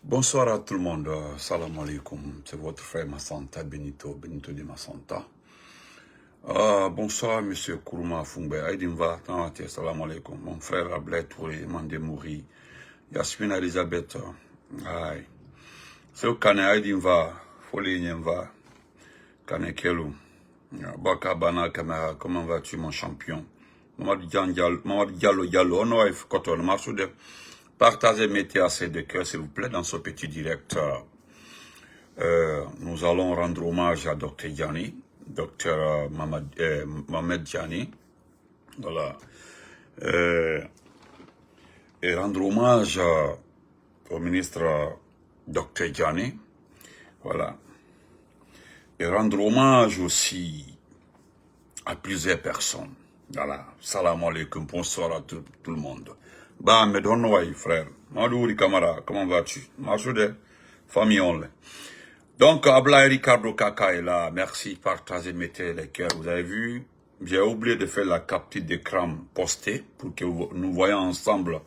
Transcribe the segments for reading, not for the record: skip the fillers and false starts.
Bonsoir à tout le monde, salam alaikum, c'est votre frère Massanta, Benito de Massanta. Bonsoir monsieur Kourouma Fungbe, Aïdimva, salam alaikum, mon frère Ablé Touré, Mandemouri, Yasmina Elisabeth, c'est au Kane Aïdimva, Folie Nyemva, Kane Kelou, Baka Bana Kamara, comment vas-tu mon champion? Mamadou Diallo, on Koton, Marsoude. Partagez, mettez assez de cœur, s'il vous plaît, dans ce petit direct. Nous allons rendre hommage à Dr Diani, Dr Mohamed Diani. Voilà. Et rendre hommage au ministre Dr Diani. Voilà. Et rendre hommage aussi à plusieurs personnes. Voilà. Salam alaikum, bonsoir à tout le monde. Bah, me donne frère. Madouri Kamara, comment vas-tu? Masoude, famille on l'est. Donc, Ablaï Ricardo Kaka est là. Merci, partagez, mettez les cœurs. Vous avez vu, j'ai oublié de faire la capture d'écran postée pour que nous voyons ensemble,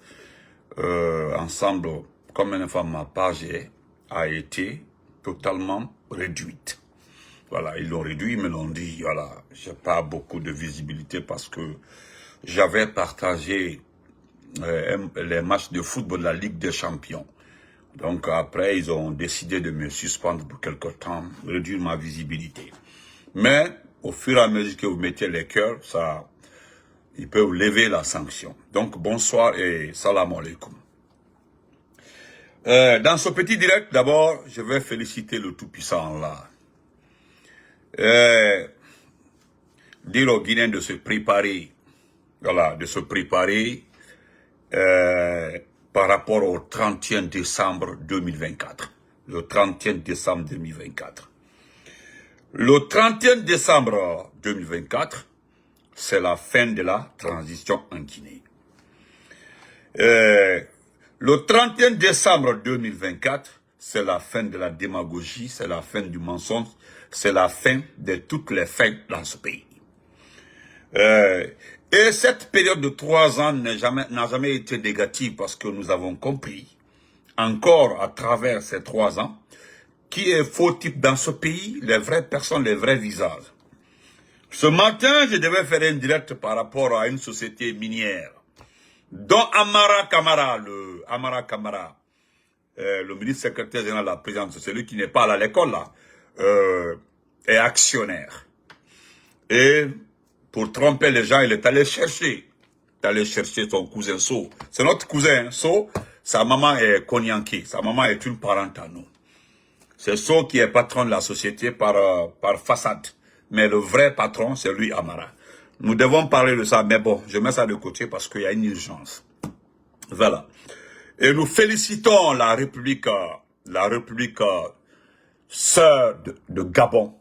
combien de fois ma page a été totalement réduite. Voilà, ils l'ont réduit, ils me l'ont dit, voilà, j'ai pas beaucoup de visibilité parce que j'avais partagé les matchs de football de la Ligue des Champions. Donc après, ils ont décidé de me suspendre pour quelque temps, réduire ma visibilité. Mais au fur et à mesure que vous mettez les cœurs, ça, ils peuvent lever la sanction. Donc bonsoir et salam alaikum. Dans ce petit direct, d'abord, je vais féliciter le Tout-Puissant là. Dire aux Guinéens de se préparer, voilà, de se préparer par rapport au 31 décembre 2024. Le 31 décembre 2024. Le 31 décembre 2024, c'est la fin de la transition en Guinée. Le 31 décembre 2024, c'est la fin de la démagogie, c'est la fin du mensonge, c'est la fin de toutes les fins dans ce pays. Et cette période de 3 ans n'a jamais été négative parce que nous avons compris, encore à travers ces 3 ans, qui est fautif dans ce pays, les vraies personnes, les vrais visages. Ce matin, je devais faire un direct par rapport à une société minière, dont Amara Kamara, le ministre secrétaire général de la présidence, celui qui n'est pas à l'école là, est actionnaire. Et pour tromper les gens, il est allé chercher son cousin So. C'est notre cousin, So. Sa maman est Konyanké. Sa maman est une parente à nous. C'est So qui est patron de la société par façade. Mais le vrai patron, c'est lui, Amara. Nous devons parler de ça, mais bon, je mets ça de côté parce qu'il y a une urgence. Voilà. Et nous félicitons la République sœur de Gabon.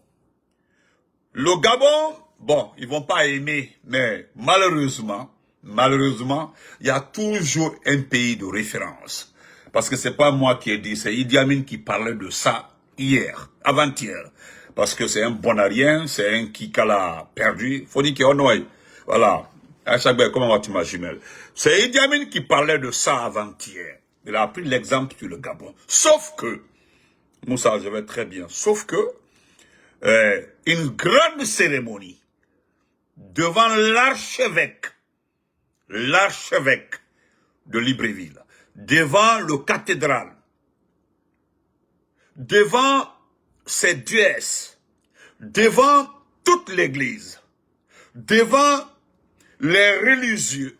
Le Gabon, bon, ils vont pas aimer, mais malheureusement, il y a toujours un pays de référence. Parce que c'est pas moi qui ai dit, c'est Idi Amin qui parlait de ça avant-hier. Parce que c'est un bonarien, c'est un Kikala perdu. Faut dire qu'il y a voilà. À chaque fois, comment vas-tu ma jumelle? C'est Idi Amin qui parlait de ça avant-hier. Il a pris l'exemple sur le Gabon. Sauf que, Moussa, je vais très bien, sauf que, une grande cérémonie devant l'archevêque de Libreville, devant le cathédrale, devant ses déesses, devant toute l'église, devant les religieux,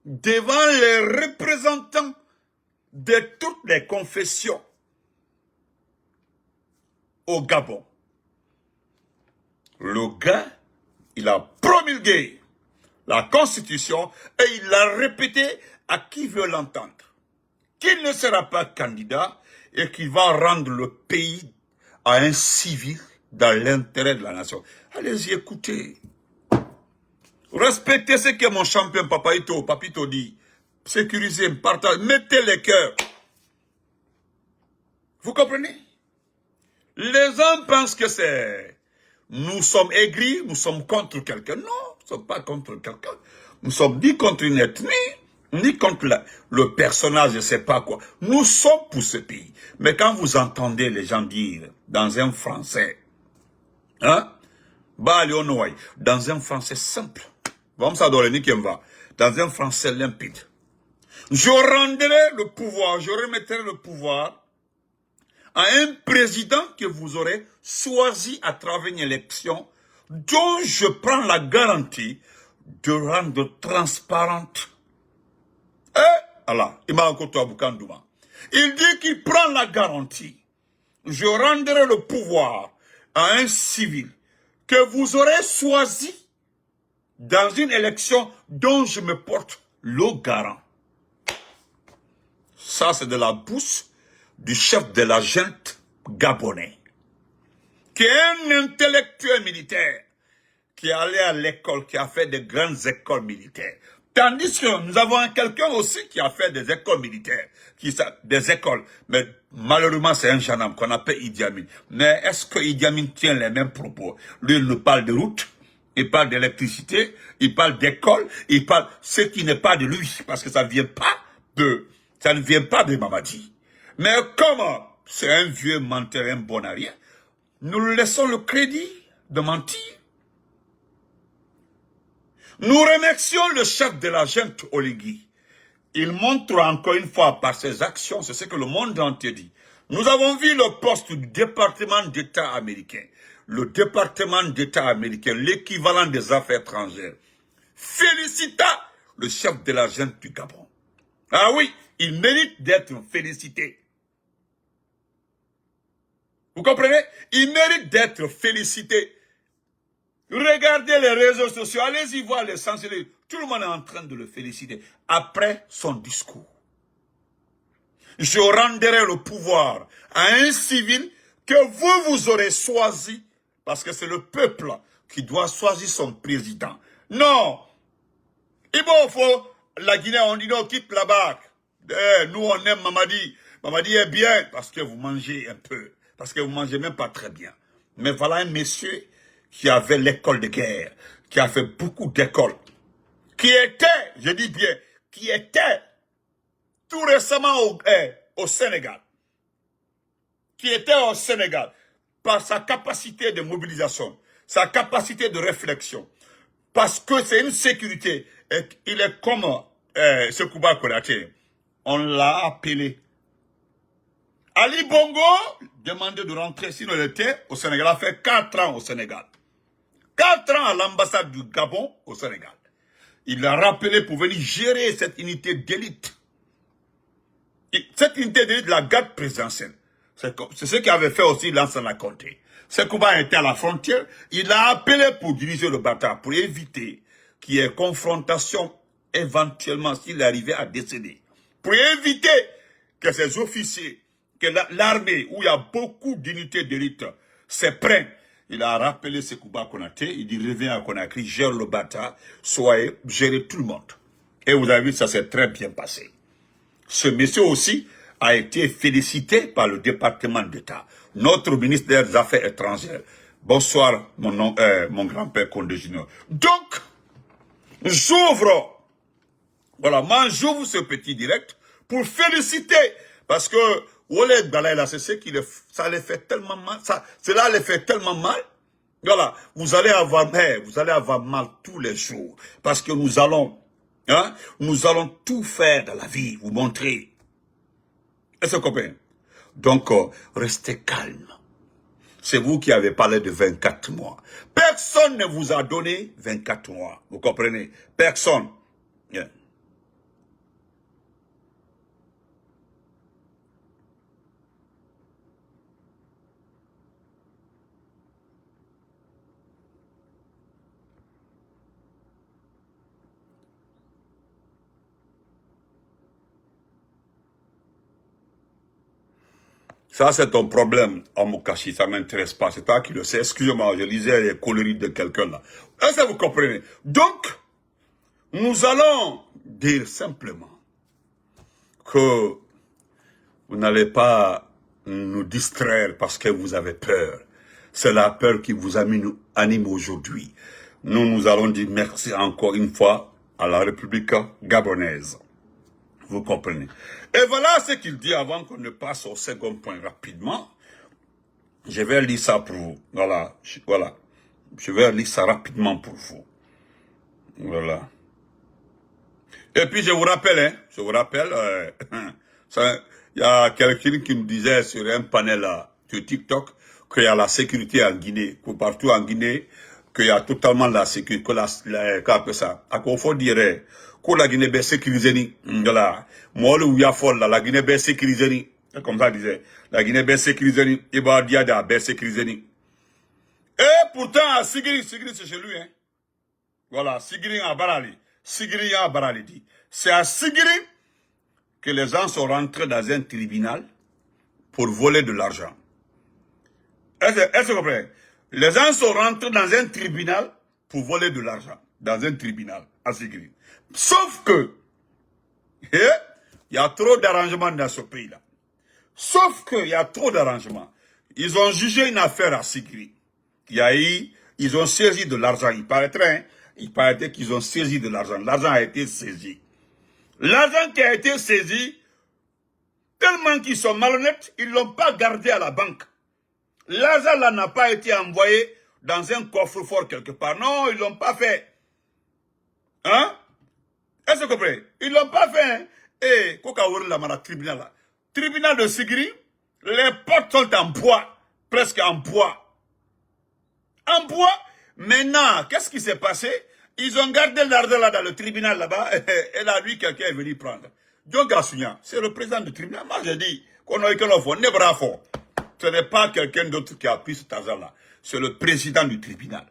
devant les représentants de toutes les confessions au Gabon. Le gars, il a promulgué la Constitution et il l'a répété à qui veut l'entendre. Qu'il ne sera pas candidat et qu'il va rendre le pays à un civil dans l'intérêt de la nation. Allez-y, écoutez. Respectez ce que mon champion Papito dit. Sécurisez, partagez, mettez les cœurs. Vous comprenez? Les hommes pensent que c'est... Nous sommes aigris, nous sommes contre quelqu'un. Non, nous ne sommes pas contre quelqu'un. Nous sommes ni contre une ethnie, ni contre le personnage, je ne sais pas quoi. Nous sommes pour ce pays. Mais quand vous entendez les gens dire, dans un français, hein, dans un français simple, dans un français limpide, je rendrai le pouvoir, je remettrai le pouvoir à un président que vous aurez choisi à travers une élection dont je prends la garantie de rendre transparente. Allah, il dit qu'il prend la garantie. Je rendrai le pouvoir à un civil que vous aurez choisi dans une élection dont je me porte le garant. Ça, c'est de la bouche du chef de la junte gabonais, qui est un intellectuel militaire, qui est allé à l'école, qui a fait de grandes écoles militaires. Tandis que nous avons quelqu'un aussi qui a fait des écoles militaires, des écoles, mais malheureusement c'est un gendarme qu'on appelle Idi Amin. Mais est-ce que Idi Amin tient les mêmes propos? Lui, il nous parle de route, il parle d'électricité, il parle d'école, il parle ce qui n'est pas de lui, parce que ça ne vient pas de Mamadi. Mais comment c'est un vieux menteur, un bon à rien, nous lui laissons le crédit de mentir. Nous remercions le chef de la junte Oligui. Il montre encore une fois par ses actions, c'est ce que le monde entier dit. Nous avons vu le poste du département d'État américain. Le département d'État américain, l'équivalent des affaires étrangères, félicita le chef de la junte du Gabon. Ah oui, il mérite d'être félicité. Vous comprenez? Il mérite d'être félicité. Regardez les réseaux sociaux, allez-y voir les censurés. Tout le monde est en train de le féliciter. Après son discours, je rendrai le pouvoir à un civil que vous aurez choisi, parce que c'est le peuple qui doit choisir son président. Non! Il faut la Guinée, on dit non, quitte là-bas. Nous, on aime Mamadi. Mamadi est bien, parce que vous mangez un peu. Parce que vous ne mangez même pas très bien. Mais voilà un monsieur qui avait l'école de guerre, qui a fait beaucoup d'écoles, qui était, je dis bien, qui était tout récemment au Sénégal, qui était au Sénégal, par sa capacité de mobilisation, sa capacité de réflexion, parce que c'est une sécurité, et il est comme ce Kouba Konaté, on l'a appelé. Ali Bongo demandait de rentrer, sinon il était au Sénégal, il a fait 4 ans au Sénégal. 4 ans à l'ambassade du Gabon au Sénégal. Il l'a rappelé pour venir gérer cette unité d'élite. Cette unité d'élite, la garde présidentielle. C'est ce qu'avait fait aussi Lansana Conté. Sekouba était à la frontière. Il l'a appelé pour diriger le bataille, pour éviter qu'il y ait confrontation éventuellement s'il arrivait à décéder. Pour éviter que ces officiers, que l'armée, où il y a beaucoup d'unités d'élite, se prennent. Il a rappelé Sekouba Konaté, il dit reviens à Conakry, gère le bataille, soyez, gérez tout le monde. Et vous avez vu, ça s'est très bien passé. Ce monsieur aussi a été félicité par le département d'État. Notre ministre des Affaires étrangères. Bonsoir, mon grand-père Condé Junior. Donc, j'ouvre, voilà, moi j'ouvre ce petit direct pour féliciter, parce que Oleg Balaïla, c'est ce qui ça les fait tellement mal, cela les fait tellement mal. Voilà, vous allez avoir mal tous les jours, parce que nous allons tout faire dans la vie, vous montrer. Est-ce que vous comprenez? Donc, restez calme. C'est vous qui avez parlé de 24 mois. Personne ne vous a donné 24 mois. Vous comprenez? Personne. Yeah. Ça, c'est ton problème, Amokashi, ça ne m'intéresse pas. C'est toi qui le sais. Excusez-moi, je lisais les coloris de quelqu'un là. Est-ce que vous comprenez? Donc, nous allons dire simplement que vous n'allez pas nous distraire parce que vous avez peur. C'est la peur qui vous anime aujourd'hui. Nous allons dire merci encore une fois à la République gabonaise. Vous comprenez? Et voilà ce qu'il dit avant qu'on ne passe au second point rapidement. Je vais lire ça pour vous. Voilà. Voilà. Je vais lire ça rapidement pour vous. Voilà. Et puis je vous rappelle, il y a quelqu'un qui me disait sur un panel sur TikTok qu'il y a la sécurité en Guinée, que partout en Guinée, qu'il y a totalement la sécurité, que ça, à quoi faut dire, que la Guinée est sécurisée, voilà, moi le ouïa folle, la Guinée est sécurisée, comme ça disait, la Guinée est sécurisée, et bah diada est sécurisée. Et pourtant, Sigiri c'est chez lui, hein. Voilà, Sigiri à Barali. Sigiri à Barali dit. C'est à Sigiri que les gens sont rentrés dans un tribunal pour voler de l'argent. Est-ce que vous comprenez? Les gens sont rentrés dans un tribunal pour voler de l'argent. Dans un tribunal à Sigiri. Sauf que, il y a trop d'arrangements dans ce pays-là. Sauf qu'il y a trop d'arrangements. Ils ont jugé une affaire à Sigiri. Ils ont saisi de l'argent. Il paraîtrait qu'ils ont saisi de l'argent. L'argent a été saisi. L'argent qui a été saisi, tellement qu'ils sont malhonnêtes, ils ne l'ont pas gardé à la banque. L'argent là n'a pas été envoyé dans un coffre-fort quelque part. Non, ils ne l'ont pas fait. Hein? Est-ce que vous comprenez? Ils ne l'ont pas fait. Hein? Et, tribunal là. Tribunal de Sigiri, les portes sont en bois. Presque en bois. En bois. Maintenant, qu'est-ce qui s'est passé? Ils ont gardé l'argent là dans le tribunal là-bas, et là, lui, quelqu'un est venu prendre. John Gassounia, c'est le président du tribunal. Moi, j'ai dit, qu'on a eu qu'on a fait, ce n'est pas quelqu'un d'autre qui a pris cet argent-là. C'est le président du tribunal.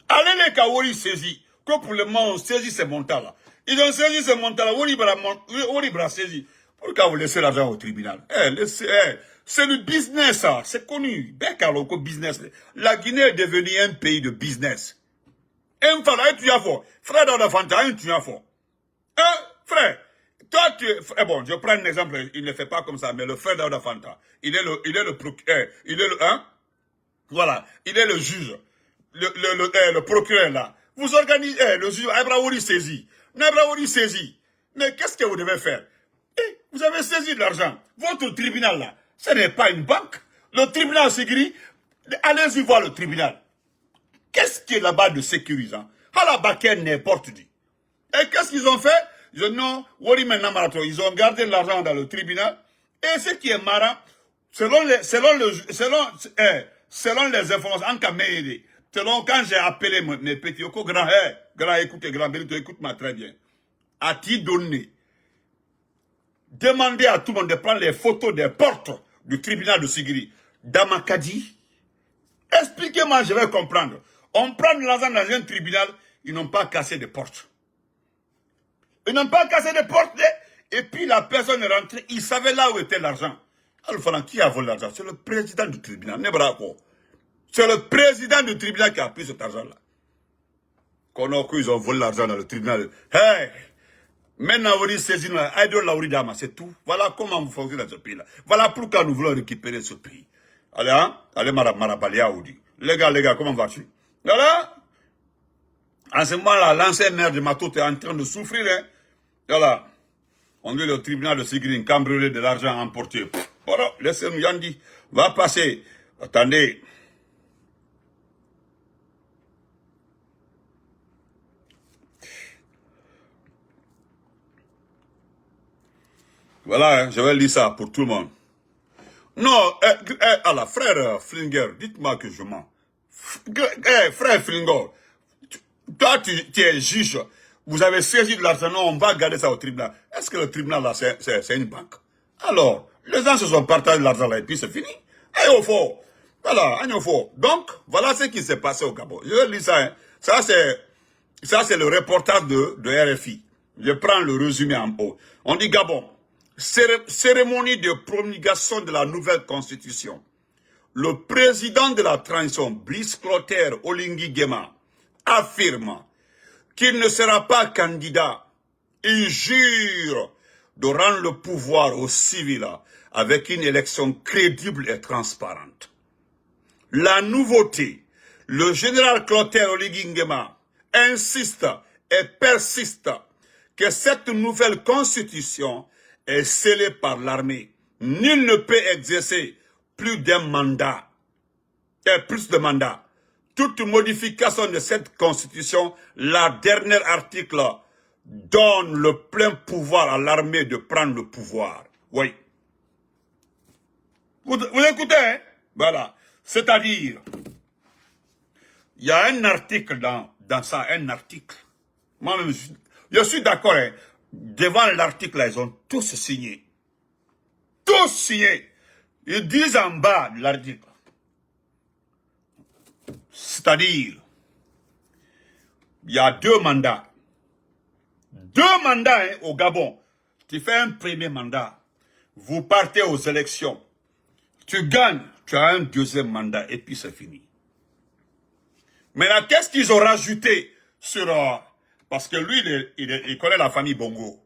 Allez les Kawori saisis, que pour le moment, on saisit ces montants-là. Ils ont saisi ces montants-là, Wori Bra saisi. Pourquoi vous laissez l'argent au tribunal? C'est le business, ça. C'est connu. Business. La Guinée est devenue un pays de business. Frère d'Odafanta, frère, toi bon, je prends un exemple, il ne fait pas comme ça, mais le frère d'Odafanta, il est le procureur, voilà, il est le juge, le procureur là. Vous organisez, le juge, Abraouri saisit. Mais qu'est-ce que vous devez faire? Vous avez saisi de l'argent. Votre tribunal là, ce n'est pas une banque. Le tribunal Sigiri, allez-y voir le tribunal. Qu'est-ce qui est là-bas de sécurisant? À la baquette, n'importe dit. Et qu'est-ce qu'ils ont fait? Ils ont gardé l'argent dans le tribunal. Et ce qui est marrant, selon les informations, quand j'ai appelé mes petits, écoute-moi très bien. A-t-il donné? Demandez à tout le monde de prendre les photos des portes du tribunal de Sigiri. Damakadi. Expliquez-moi, je vais comprendre. On prend de l'argent dans un tribunal, ils n'ont pas cassé de portes. Ils n'ont pas cassé de portes, et puis la personne est rentrée, il savait là où était l'argent. Alors, qui a volé l'argent? C'est le président du tribunal. C'est le président du tribunal qui a pris cet argent-là. Ils ont volé l'argent dans le tribunal. Hey! Maintenant, c'est tout. Voilà comment vous fonctionnez dans ce pays-là. Voilà pourquoi nous voulons récupérer ce pays. Allez, hein? Allez, Marabalia, Oudi. Les gars, comment vas-tu? Voilà. En ce moment-là, l'ancien maire de Matot est en train de souffrir. Hein? Voilà. On dit le tribunal de Sigiri, cambriolé de l'argent emporté. Voilà, laissez-nous, Yandi. Va passer. Attendez. Voilà, hein, je vais lire ça pour tout le monde. Non, alors, frère Flinger, dites-moi que je mens. Frère Flinger, toi, tu es juge. Vous avez saisi de l'argent, on va garder ça au tribunal. Est-ce que le tribunal, là, c'est une banque? Alors, les gens se sont partagés l'argent, là, et puis c'est fini. Allez au fort. Voilà, allez au fort. Donc, voilà ce qui s'est passé au Gabon. Je lis ça, hein. Ça, c'est le reportage de RFI. Je prends le résumé en haut. On dit Gabon. Cérémonie de promulgation de la nouvelle constitution. Le président de la transition, Brice Clotaire Oligui Nguema, affirme qu'il ne sera pas candidat. Il jure de rendre le pouvoir aux civils avec une élection crédible et transparente. La nouveauté, le général Clotaire Oligui Nguema insiste et persiste que cette nouvelle constitution est scellée par l'armée. Nul ne peut exercer plus d'un mandat, plus de mandats. Toute modification de cette constitution, la dernière article donne le plein pouvoir à l'armée de prendre le pouvoir. Oui. Vous écoutez, hein? Voilà. C'est-à-dire, il y a un article dans ça, un article. Moi-même, je suis d'accord, hein. Devant l'article, ils ont tous signé. Tous signé. Ils disent en bas de l'article. C'est-à-dire, il y a 2 mandats. 2 mandats hein, au Gabon. Tu fais un premier mandat. Vous partez aux élections. Tu gagnes. Tu as un deuxième mandat et puis c'est fini. Maintenant, qu'est-ce qu'ils ont rajouté sur... parce que lui, il connaît la famille Bongo.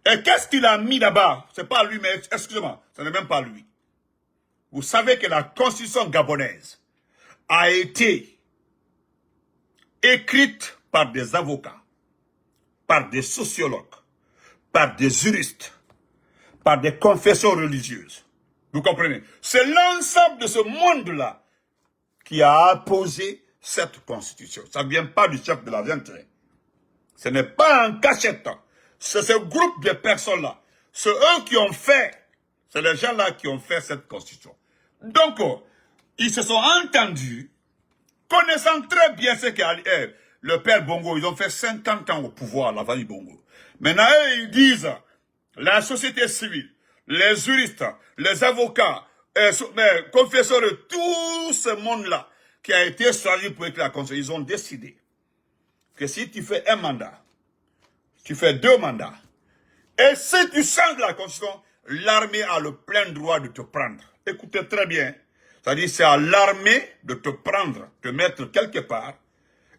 Et qu'est-ce qu'il a mis là-bas? C'est pas lui, mais excusez-moi, ce n'est même pas lui. Vous savez que la constitution gabonaise a été écrite par des avocats, par des sociologues, par des juristes, par des confessions religieuses. Vous comprenez? C'est l'ensemble de ce monde-là qui a apposé cette constitution. Ça ne vient pas du chef de la junte. Ce n'est pas en cachette. C'est ce groupe de personnes-là. C'est eux qui ont fait. C'est les gens-là qui ont fait cette constitution. Donc, ils se sont entendus, connaissant très bien ce qu'est le père Bongo. Ils ont fait 50 ans au pouvoir, la famille Bongo. Maintenant, eux, ils disent, la société civile, les juristes, les avocats, les confesseurs, tout ce monde-là qui a été choisi pour écrire la constitution, ils ont décidé que si tu fais un mandat, tu fais 2 mandats, et si tu changes la constitution, l'armée a le plein droit de te prendre. Écoutez très bien. C'est-à-dire, c'est à l'armée de te prendre, te mettre quelque part,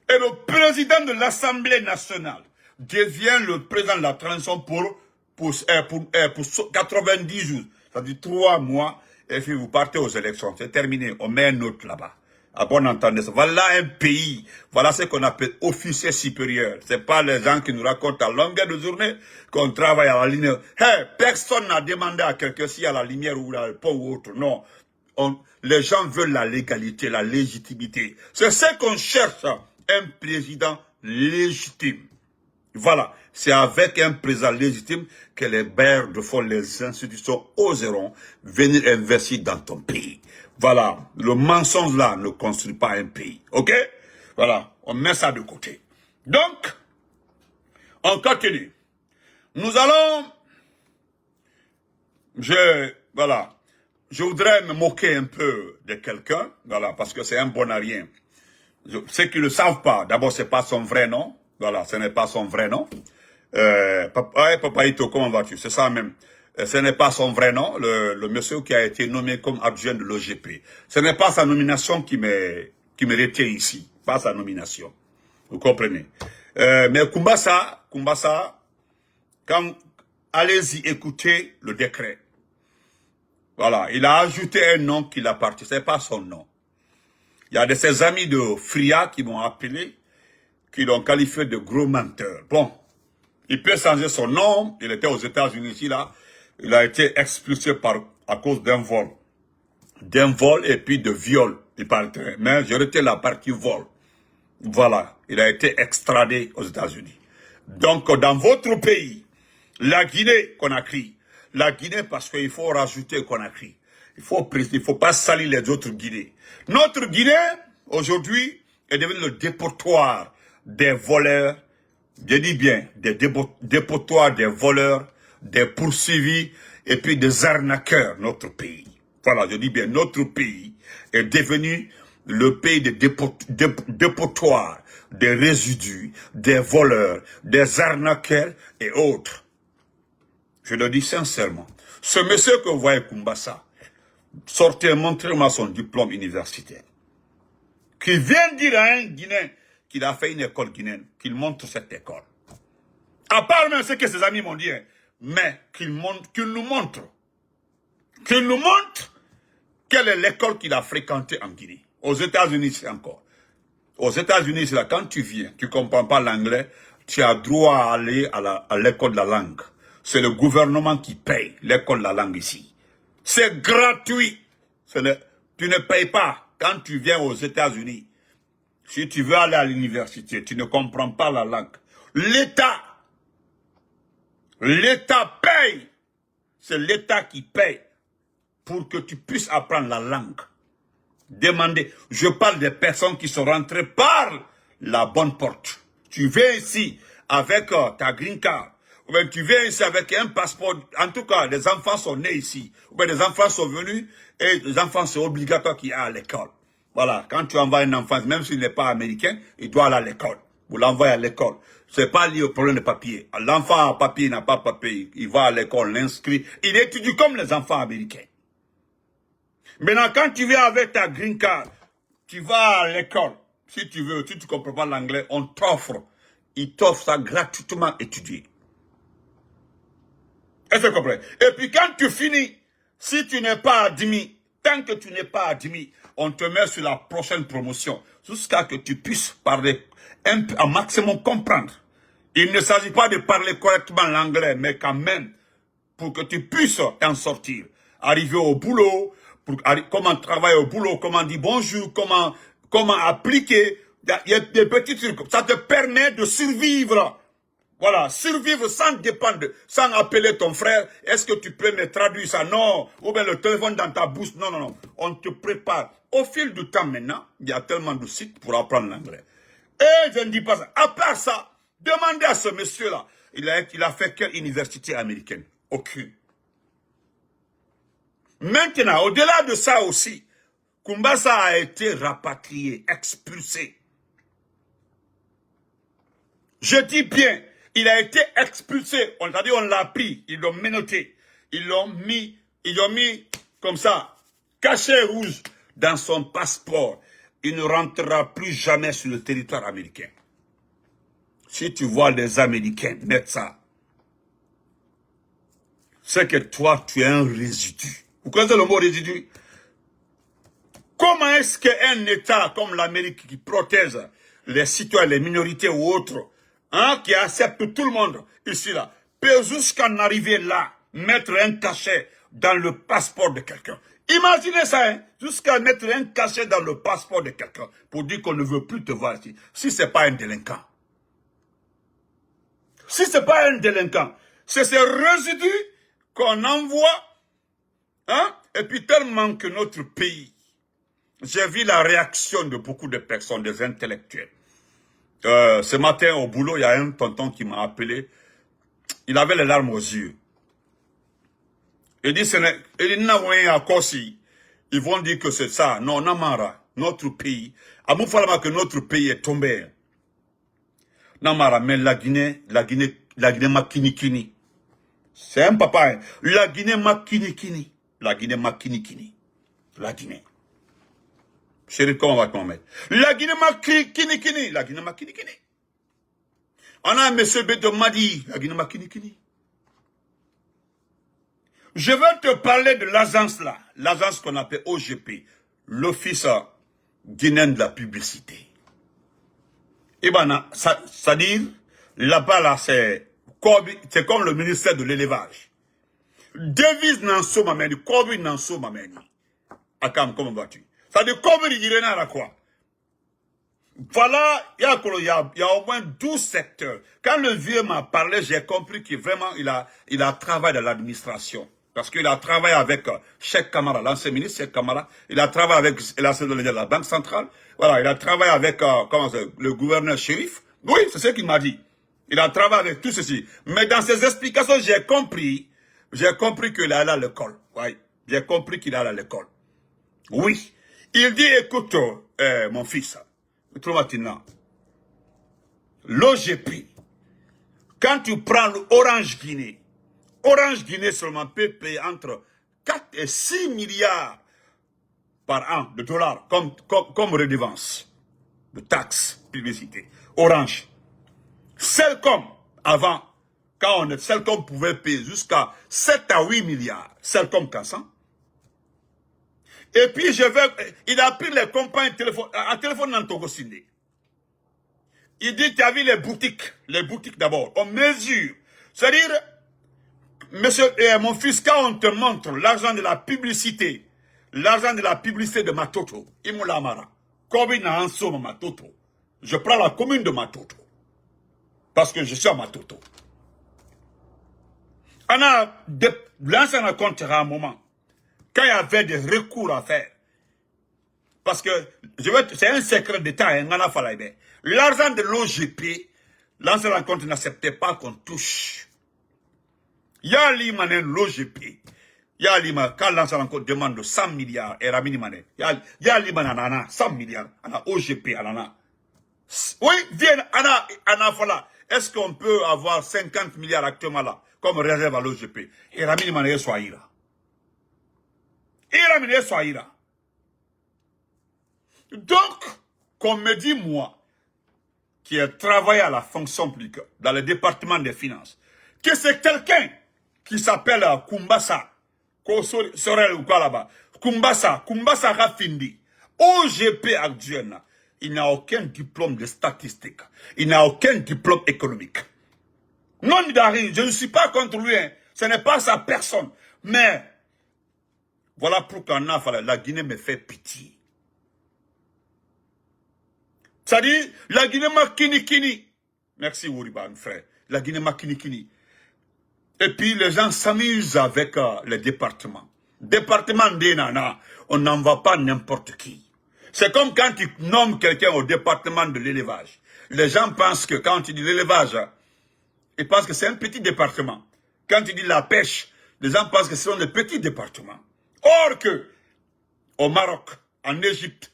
et le président de l'Assemblée nationale devient le président de la transition pour 90 jours. C'est-à-dire 3 mois, et puis vous partez aux élections. C'est terminé. On met un autre là-bas. À bon entendre ça. Voilà un pays. Voilà ce qu'on appelle officier supérieur. C'est pas les gens qui nous racontent à longueur de journée qu'on travaille à la ligne. Hey, personne n'a demandé à quelqu'un s'il y a la lumière ou le pont ou autre. Non. Les gens veulent la légalité, la légitimité. C'est ce qu'on cherche. Un président légitime. Voilà. C'est avec un président légitime que les bailleurs de fonds, les institutions oseront venir investir dans ton pays. Voilà, le mensonge là ne construit pas un pays, ok? Voilà, on met ça de côté. Donc, on continue. Nous allons, je voudrais me moquer un peu de quelqu'un, voilà, parce que c'est un bon à rien. Ceux qui ne le savent pas, d'abord c'est pas son vrai nom, voilà, ce n'est pas son vrai nom. Papa Ito, comment vas-tu? C'est ça même. Ce n'est pas son vrai nom, le monsieur qui a été nommé comme adjoint de l'OGP. Ce n'est pas sa nomination qui me retient ici, pas sa nomination. Vous comprenez? Mais Kumbasa, allez-y écouter le décret. Voilà, il a ajouté un nom qui l'appartient, ce n'est pas son nom. Il y a de ses amis de Fria qui m'ont appelé, qui l'ont qualifié de gros menteur. Bon, il peut changer son nom, il était aux États-Unis ici là. Il a été expulsé à cause d'un vol. D'un vol et puis de viol, il parle. Mais je retiens la partie vol. Voilà, il a été extradé aux États-Unis. Donc, dans votre pays, la Guinée-Conakry, la Guinée parce qu'il faut rajouter Conakry. Il faut pas salir les autres Guinées. Notre Guinée, aujourd'hui, est devenue le dépotoir des voleurs, je dis bien, des dépotoirs des voleurs, des poursuivis et puis des arnaqueurs, notre pays. Voilà, je dis bien, notre pays est devenu le pays des dépotoirs, des résidus, des voleurs, des arnaqueurs et autres. Je le dis sincèrement. Ce monsieur que vous voyez, Kumbasa, sortez, montrez-moi son diplôme universitaire. Qui vient dire à un Guinéen qu'il a fait une école guinéenne, qu'il montre cette école. À part même ce que ses amis m'ont dit, hein, mais qu'il nous montre quelle est l'école qu'il a fréquentée en Guinée. Aux États-Unis, c'est encore. Aux États-Unis, c'est là, quand tu viens, tu ne comprends pas l'anglais, tu as droit à aller à l'école de la langue. C'est le gouvernement qui paye l'école de la langue ici. C'est gratuit. Tu ne payes pas quand tu viens aux États-Unis. Si tu veux aller à l'université, tu ne comprends pas la langue. L'État paye. C'est l'État qui paye pour que tu puisses apprendre la langue. Demandez. Je parle des personnes qui sont rentrées par la bonne porte. Tu viens ici avec ta green card. Ou bien tu viens ici avec un passeport. En tout cas, les enfants sont nés ici. Ou bien les enfants sont venus et les enfants, c'est obligatoire qu'ils aillent à l'école. Voilà, quand tu envoies un enfant, même s'il n'est pas américain, il doit aller à l'école. Vous l'envoyez à l'école. C'est pas lié au problème de papier. L'enfant à papier n'a pas papier. Il va à l'école, l'inscrit. Il étudie comme les enfants américains. Maintenant, quand tu viens avec ta green card, tu vas à l'école. Si tu veux, si tu ne comprends pas l'anglais, on t'offre. Il t'offre ça gratuitement étudié. Est-ce que tu comprends? Et puis quand tu finis, si tu n'es pas admis, tant que tu n'es pas admis, on te met sur la prochaine promotion. Jusqu'à que tu puisses parler un maximum comprendre. Il ne s'agit pas de parler correctement l'anglais, mais quand même, pour que tu puisses en sortir. Arriver au boulot, comment travailler au boulot, comment dire bonjour, comment appliquer. Il y a des petits trucs. Ça te permet de survivre. Voilà, survivre sans dépendre, sans appeler ton frère. Est-ce que tu peux me traduire ça? Non. Ou bien le téléphone dans ta bouche. Non, non, non. On te prépare. Au fil du temps maintenant, il y a tellement de sites pour apprendre l'anglais. Et je ne dis pas ça. À part ça, demandez à ce monsieur-là. Il a fait quelle université américaine? Aucune. Maintenant, au-delà de ça aussi, Kumbasa a été rapatrié, expulsé. Je dis bien, il a été expulsé. On l'a pris, ils l'ont menotté. Ils l'ont mis comme ça, cachet rouge dans son passeport. Il ne rentrera plus jamais sur le territoire américain. Si tu vois les Américains mettre ça, c'est que toi, tu es un résidu. Vous connaissez le mot résidu? Comment est-ce qu'un État comme l'Amérique qui protège les citoyens, les minorités ou autres, qui accepte tout le monde ici là, peut jusqu'en arriver là, mettre un cachet dans le passeport de quelqu'un? Imaginez ça, hein, jusqu'à mettre un cachet dans le passeport de quelqu'un pour dire qu'on ne veut plus te voir ici, si ce n'est pas un délinquant. Si ce n'est pas un délinquant, c'est ces résidus qu'on envoie, et puis tellement que notre pays, j'ai vu la réaction de beaucoup de personnes, des intellectuels. Ce matin au boulot, il y a un tonton qui m'a appelé. Il avait les larmes aux yeux. Il dit, ils vont dire que c'est ça. Non, Namara, notre pays. Amoufalama que notre pays est tombé. Namara, mais la Guinée makinikini. C'est un papa. Hein. La Guinée makinikini. La Guinée makinikini. La Guinée. Chérie, comment va-t-on mettre? La Guinée makinikini. La Guinée makinikini. On a un monsieur Beto Madi. La Guinée makinikini. Je veux te parler de l'agence là. L'agence qu'on appelle OGP. L'Office guinéen de la publicité. Et ben, c'est-à-dire, là-bas, là, c'est comme le ministère de l'élevage. Devise Nanso Mameni, Kobi Nanso Mameni. Akam, comment vas-tu? C'est-à-dire, Kobi Nirena à quoi? Voilà, il y a au moins 12 secteurs. Quand le vieux m'a parlé, j'ai compris qu'il vraiment, il a travaillé dans l'administration. Parce qu'il a travaillé avec Cheikh Kamara, l'ancien ministre Cheikh Kamara. Il a travaillé avec l'ancien de la Banque centrale. Voilà, il a travaillé avec le gouverneur shérif. Oui, c'est ce qu'il m'a dit. Il a travaillé avec tout ceci. Mais dans ses explications, j'ai compris qu'il allait à l'école. Oui, j'ai compris qu'il allait à l'école. Oui. Il dit, écoute, mon fils, l'OGP, quand tu prends l'Orange Guinée seulement peut payer entre 4 et 6 milliards par an de dollars comme redevance de taxes, publicité. Orange. Cellcom, avant, Cellcom pouvait payer jusqu'à 7 à 8 milliards. Cellcom cassant. Et puis, il a pris les compagnies téléphone dans Togo Sindé. Il dit, tu as vu les boutiques d'abord. On mesure. C'est-à-dire, monsieur, mon fils, quand on te montre l'argent de la publicité de Matoto, Imolamara, Kobi na Ansoma Matoto, je prends la commune de Matoto. Parce que je suis à Matoto. On a lancé un compte à un moment, quand il y avait des recours à faire. Parce que, c'est un secret d'État, l'argent de l'OGP, l'ancien rencontre n'acceptait pas qu'on touche. Il y a l'OGP. Il y a l'IMA, quand l'ancien rencontre demande 100 milliards, et Ramini Mané, il y a l'IMA, 100 milliards, on a OGP, oui, viens, Anna, voilà. Est-ce qu'on peut avoir 50 milliards actuellement là, comme réserve à l'OGP? Et Ramini Mané soit ira. Et Ramini soit ira. Donc, qu'on me dit, moi, qui ai travaillé à la fonction publique, dans le département des finances, que c'est quelqu'un qui s'appelle Kumbasa, Sorel ou quoi là-bas, Kumbasa Rafindi, OGP actuel, il n'a aucun diplôme de statistique, il n'a aucun diplôme économique. Non, je ne suis pas contre lui, hein. Ce n'est pas sa personne, mais voilà pourquoi la Guinée me fait pitié. C'est-à-dire, la Guinée m'a kini. Merci Wouriba, mon frère. La Guinée m'a kini. Et puis, les gens s'amusent avec les départements. Département d'Enana, on n'envoie pas n'importe qui. C'est comme quand tu nommes quelqu'un au département de l'élevage. Les gens pensent que quand tu dis l'élevage, ils pensent que c'est un petit département. Quand tu dis la pêche, les gens pensent que ce sont des petits départements. Or que, au Maroc, en Égypte,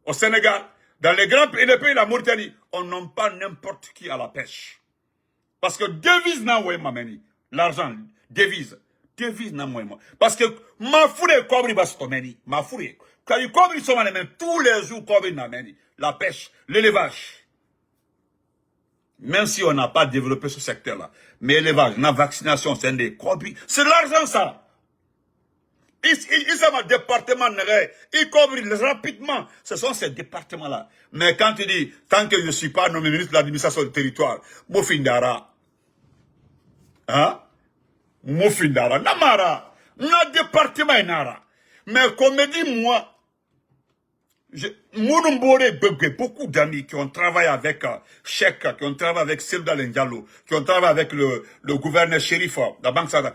au Sénégal, dans les grands pays, les pays de la Mauritanie, on nomme pas n'importe qui à la pêche. Parce que devise n'a oué mameni. L'argent, devise n'a oué. Parce que ma fourré cobri bastomeni. Ma fourré. Quand il cobri sont même tous les jours cobri n'a meni. La pêche, l'élevage. Même si on n'a pas développé ce secteur-là. Mais l'élevage, la vaccination, c'est un des cobri. C'est l'argent ça. Ils sont un département, ils couvrent rapidement. Ce sont ces départements-là. Mais quand tu dis, tant que je ne suis pas nommé ministre de l'administration du territoire, Mofindara, hein? Mofindara, Namara, na département Nara. Mais comme me dit moi, beaucoup d'amis qui ont travaillé avec Cheikh, qui ont travaillé avec Selda Lendialo, qui ont travaillé avec le gouverneur shérif, la Banque Centrale,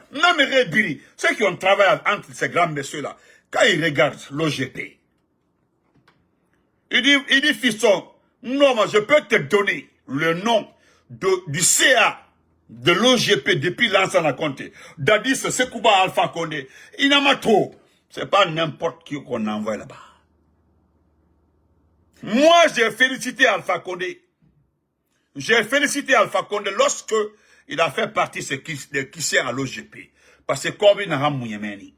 ceux qui ont travaillé entre ces grands messieurs-là, quand ils regardent l'OGP, il dit, fiston, non, moi, je peux te donner le nom du CA de l'OGP depuis l'ancien à compter. Dadis, Sekouba Alpha Condé, Inamato, c'est pas n'importe qui qu'on envoie là-bas. Moi, j'ai félicité Alpha Condé. J'ai félicité Alpha Condé lorsque il a fait partie de Kissé à l'OGP. Parce que comme il n'a pas mouyemeni.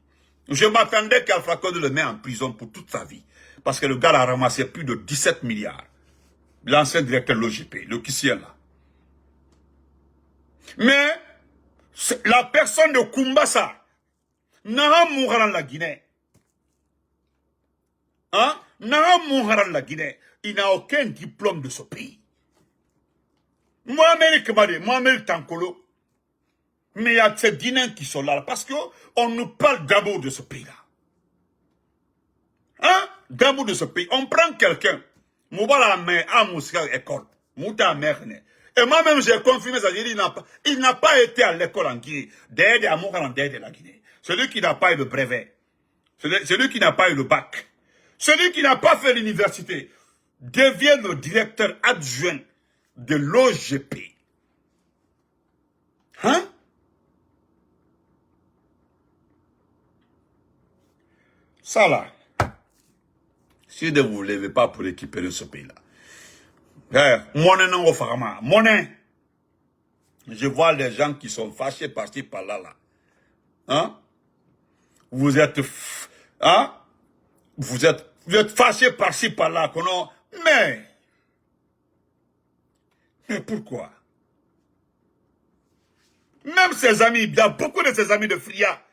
Je m'attendais qu'Alpha Condé le met en prison pour toute sa vie. Parce que le gars a ramassé plus de 17 milliards. L'ancien directeur de l'OGP, le Kissé là. Mais, la personne de Kumbasa n'a pas mouru dans la Guinée. Hein? La Guinée, il n'a aucun diplôme de ce pays. Moi, Tankolo, mais il y a ces Guinéens qui sont là, parce qu'on nous parle d'abord de ce pays-là. Hein? D'abord de ce pays. On prend quelqu'un, Moubala mais à Moussa école, Mouta Merne. Et moi-même, j'ai confirmé ça, il n'a pas été à l'école en Guinée, derrière de la Guinée. Celui qui n'a pas eu le brevet, celui qui n'a pas eu le bac, celui qui n'a pas fait l'université devient le directeur adjoint de l'OGP. Hein? Ça là, si ne vous levez pas pour récupérer ce pays-là. Monnaie non au pharma. Monnaie. Je vois les gens qui sont fâchés par-ci par-là. Là. Hein? Vous êtes... Hein? Vous êtes fâchés par-ci par-là. Mais pourquoi? Même ses amis, il y a beaucoup de ses amis de Fria.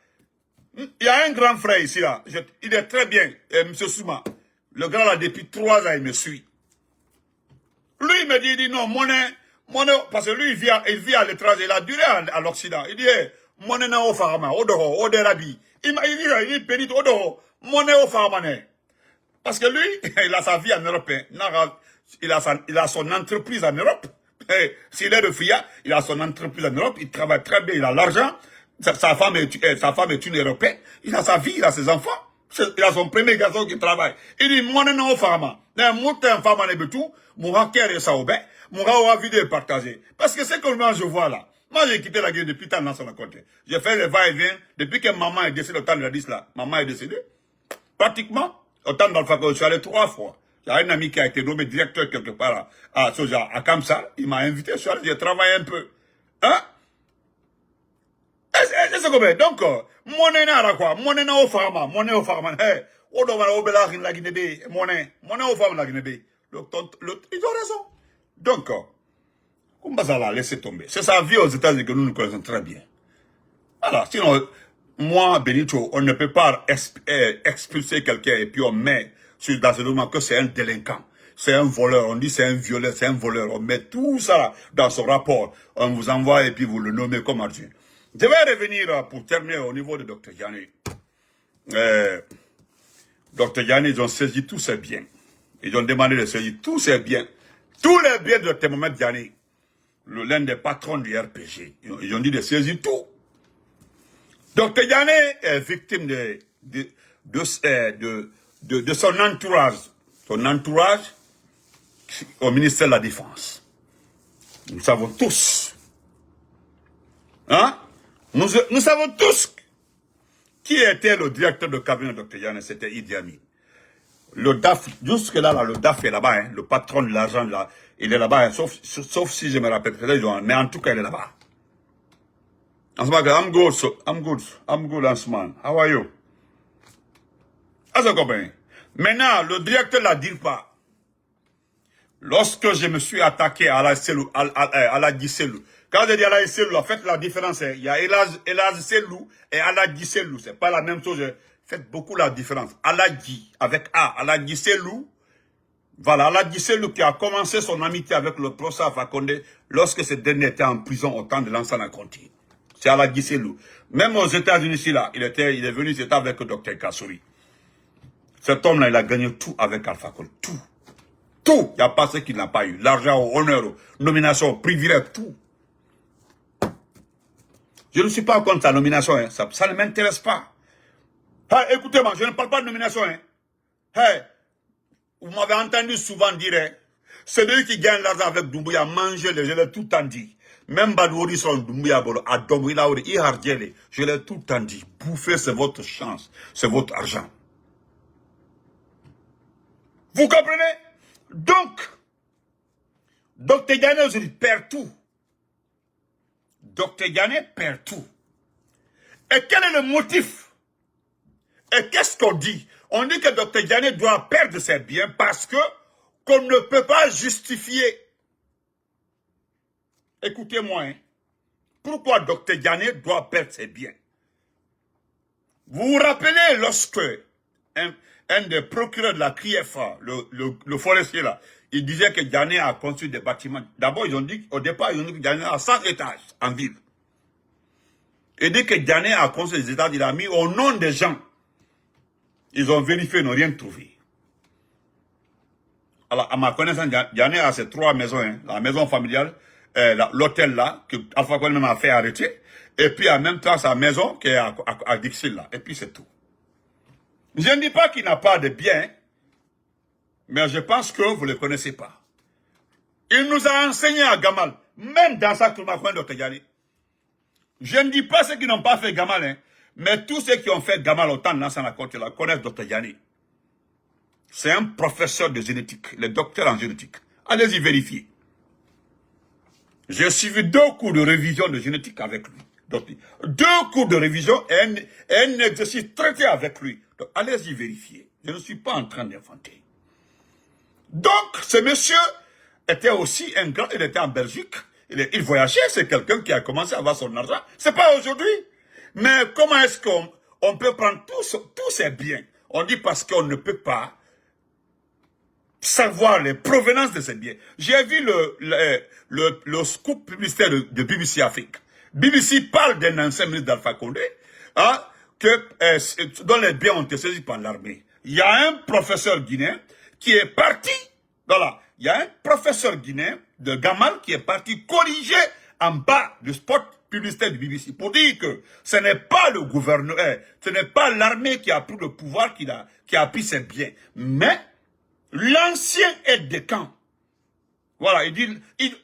Il y a un grand frère ici, là. Il est très bien, M. Souma. Le grand là, depuis 3 ans, il me suit. Lui, il me dit non, monnaie, parce que lui, il vit à l'étranger, il a duré à l'Occident. Il dit, monnaie na au farama, au dehors, au derabi. Il dit, pénit au dehors, monnaie au farama. Parce que lui, il a sa vie en Europe. Il a son entreprise en Europe. S'il est de FIA, il a son entreprise en Europe. Il travaille très bien, il a l'argent. Sa femme est une Européenne. Il a sa vie, il a ses enfants. Il a son premier garçon qui travaille. Il dit, moi, non, femme. Moi, un femme, en tout. Moi, kéré ça au bain. Moi, vidéo partagé. Parce que c'est que moi, je vois là. Moi, j'ai quitté la guerre depuis tant dans son côté. J'ai fait le va-et-vient. Depuis que maman est décédée au temps de la 10 là. Maman est décédée. Pratiquement, au temps d'Alpha Condé, je suis allé 3 fois. J'ai un ami qui a été nommé directeur quelque part à Kamsal. Il m'a invité, je suis allé, j'ai travaillé un peu. Hein? C'est comme ça. Donc, monnaie na quoi? Monnaie na au pharma, monnaie au pharma. Hey, on doit au bela la Guinée, monnaie au pharma la Guinée. Ils ont raison. Donc, comment ça va laisser tomber? C'est sa vie aux États-Unis que nous connaissons très bien. Alors, sinon, moi, Benito, on ne peut pas expulser quelqu'un et puis on met dans ce document que c'est un délinquant. C'est un voleur, on dit c'est un violeur, c'est un voleur. On met tout ça dans son rapport. On vous envoie et puis vous le nommez comme adjoint. Je vais revenir pour terminer au niveau de Dr Diané. Dr Diané, ils ont saisi tous ses biens. Ils ont demandé de saisir tous ses biens. Tous les biens de Dr Mohamed Diané. L'un des patrons du RPG. Ils ont dit de saisir tout. Dr Diané est victime de son entourage. Son entourage au ministère de la Défense. Nous savons tous. Hein? Nous savons tous qui était le directeur de cabinet de Dr Diané. C'était Idi Amin. Le DAF, jusque là, le DAF est là-bas. Hein, le patron de l'argent, là, il est là-bas. Hein, sauf si je me rappelle. Mais en tout cas, il est là-bas. I'm good, Ansman. How are you? Maintenant, le directeur de la DIRPA, lorsque je me suis attaqué à la Selou, à la Selou, quand je dis à la Selou, en fait, la différence, il y a Elaz Selou et Aladji Selou. C'est pas la même chose. Faites beaucoup la différence. Aladji, avec A, Aladji Selou. Voilà, Aladji Selou qui a commencé son amitié avec le professeur Alpha Condé lorsque ce dernier était en prison au temps de Lansana Conti. C'est Aladji Selou. Même aux États-Unis, ici, là, il est venu, c'était avec le docteur Kassouri. Cet homme-là, il a gagné tout avec Alpha Condé. Tout. Tout. Il n'y a pas ce qu'il n'a pas eu. L'argent, honneur, nomination, privilège, tout. Je ne suis pas contre sa nomination. Hein. Ça ne m'intéresse pas. Hey, écoutez-moi, je ne parle pas de nomination. Hein. Hey, vous m'avez entendu souvent dire, hein, celui qui gagne l'argent avec Doumbouya, manger, je l'ai tout le temps dit. Même Badouri son Doumbouya, à Doumbouya, je l'ai tout le temps dit. Bouffer, c'est votre chance, c'est votre argent. Vous comprenez? Donc, Dr Diané aujourd'hui perd tout. Dr Diané perd tout. Et quel est le motif? Et qu'est-ce qu'on dit? On dit que Dr Diané doit perdre ses biens parce que qu'on ne peut pas justifier. Écoutez-moi, hein. Pourquoi Dr Diané doit perdre ses biens? Vous vous rappelez lorsque un des procureurs de la CRIEFA, le forestier là, il disait que Diané a construit des bâtiments. D'abord, ils ont dit, au départ, ils ont dit que Diané a 100 étages en ville. Et dès que Diané a construit des étages, il a mis au nom des gens. Ils ont vérifié, ils n'ont rien trouvé. Alors, à ma connaissance, Diané a ces 3 maisons, hein, la maison familiale, l'hôtel là, que Alpha Condé même a fait arrêter, et puis en même temps sa maison qui est à Dixil là, et puis c'est tout. Je ne dis pas qu'il n'a pas de biens, mais je pense que vous ne le connaissez pas. Il nous a enseigné à Gamal, même dans sa tourmacoin de Dr Diané. Je ne dis pas ceux qui n'ont pas fait Gamal, hein, mais tous ceux qui ont fait Gamal au temps de Lansana Conté là connaissent Dr Diané. C'est un professeur de génétique, le docteur en génétique. Allez-y vérifier. J'ai suivi 2 cours de révision de génétique avec lui. Donc, 2 cours de révision et un exercice traité avec lui. Donc, allez-y vérifier. Je ne suis pas en train d'inventer. Donc, ce monsieur était aussi un grand, il était en Belgique. Il voyageait, c'est quelqu'un qui a commencé à avoir son argent. C'est pas aujourd'hui. Mais comment est-ce qu'on peut prendre tous ces biens? On dit parce qu'on ne peut pas savoir les provenances de ces biens. J'ai vu le scoop publicitaire de BBC Afrique. BBC parle d'un ancien ministre d'Alpha Condé, hein, dont les biens ont été saisis par l'armée. Il y a un professeur guinéen qui est parti, voilà, il y a un professeur guinéen de Gamal qui est parti corriger en bas du spot publicitaire du BBC pour dire que ce n'est pas le gouverneur, ce n'est pas l'armée qui a pris le pouvoir, qui a pris ses biens, mais l'ancien aide de camp. Voilà, il dit,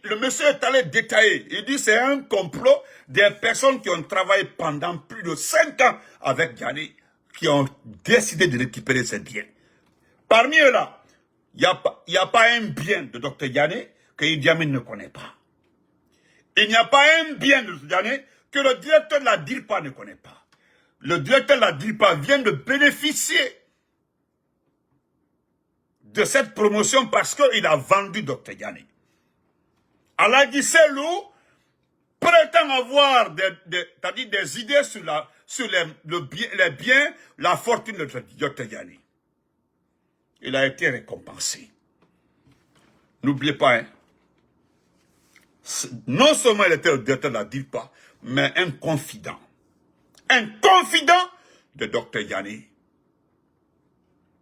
le monsieur est allé détailler. Il dit c'est un complot des personnes qui ont travaillé pendant plus de 5 ans avec Diané, qui ont décidé de récupérer ses biens. Parmi eux là, il n'y a pas un bien de Dr Diané que Idi Amin ne connaît pas. Il n'y a pas un bien de Dr Diané que le directeur de la DIRPA ne connaît pas. Le directeur de la DIRPA vient de bénéficier de cette promotion parce qu'il a vendu Dr Diané. Aladji Selou prétend avoir des idées sur les biens, la fortune de Dr Diané. Il a été récompensé. N'oubliez pas, hein, non seulement il était le directeur de la DIRPA, mais un confident. Un confident de Dr Diané.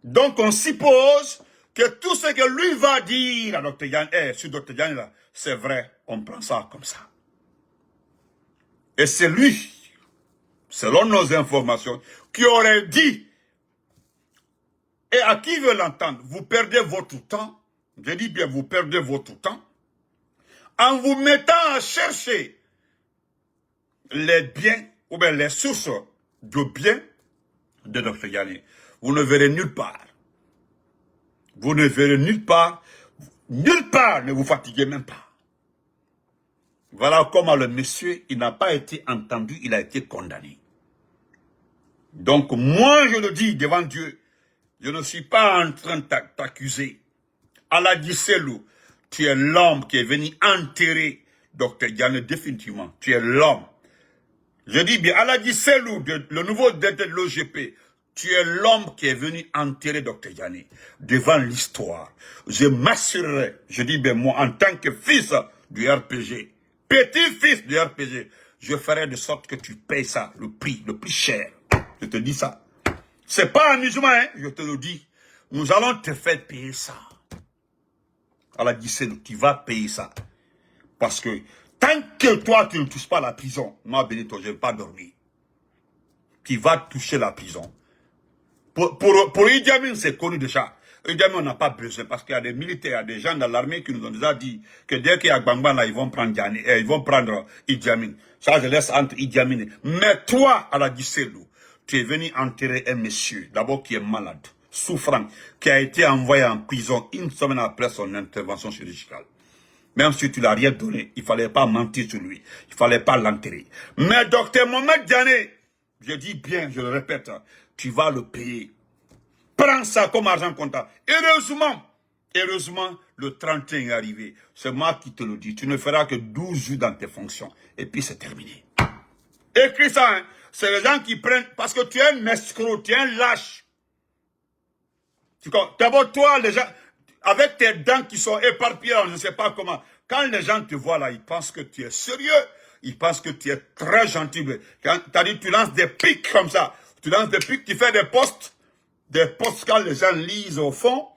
Donc on suppose que tout ce que lui va dire à Dr Diané, sur Dr Diané, c'est vrai, on prend ça comme ça. Et c'est lui, selon nos informations, qui aurait dit, et à qui veut l'entendre, vous perdez votre temps, je dis bien vous perdez votre temps, en vous mettant à chercher les biens, ou bien les sources de biens de Dr Diané. Vous ne verrez nulle part. Vous ne verrez nulle part, ne vous fatiguez même pas. Voilà comment le monsieur, il n'a pas été entendu, il a été condamné. Donc moi je le dis devant Dieu, je ne suis pas en train de t'accuser. Aladji Selou, tu es l'homme qui est venu enterrer Dr Diané définitivement. Tu es l'homme. Je dis bien, Aladji Selou, le nouveau directeur de l'OGP, tu es l'homme qui est venu enterrer Dr Diané devant l'histoire. Je m'assurerai, je dis bien moi, en tant que fils du RPG, petit-fils du RPG, je ferai de sorte que tu payes ça, le prix cher. Je te dis ça. C'est pas amusement, hein, je te le dis. Nous allons te faire payer ça. Aladji Selou, tu vas payer ça. Parce que tant que toi, tu ne touches pas la prison, moi, Benito, je ne vais pas dormir. Tu vas toucher la prison. Pour Idi Amin, c'est connu déjà. Idi Amin, on n'a pas besoin parce qu'il y a des militaires, il y a des gens dans l'armée qui nous ont déjà dit que dès qu'il y a Gbangba, là, ils vont prendre Idi Amin. Ça, je laisse entre Idi Amin. Mais toi, Aladji Selou, tu es venu enterrer un monsieur, d'abord qui est malade, souffrant, qui a été envoyé en prison une semaine après son intervention chirurgicale. Même si tu l'as rien donné, il ne fallait pas mentir sur lui. Il ne fallait pas l'enterrer. Mais Dr Mohamed Diané, je dis bien, je le répète, tu vas le payer. Prends ça comme argent comptable. Heureusement, le 31 est arrivé. C'est moi qui te le dis. Tu ne feras que 12 jours dans tes fonctions. Et puis c'est terminé. Écris ça, hein. C'est les gens qui prennent, parce que tu es un escroc, tu es un lâche. D'abord, toi, les gens, avec tes dents qui sont éparpillées, je ne sais pas comment. Quand les gens te voient là, ils pensent que tu es sérieux. Ils pensent que tu es très gentil. Quand tu as dit, tu lances des pics comme ça. Tu lances des pics, tu fais des posts quand les gens lisent au fond.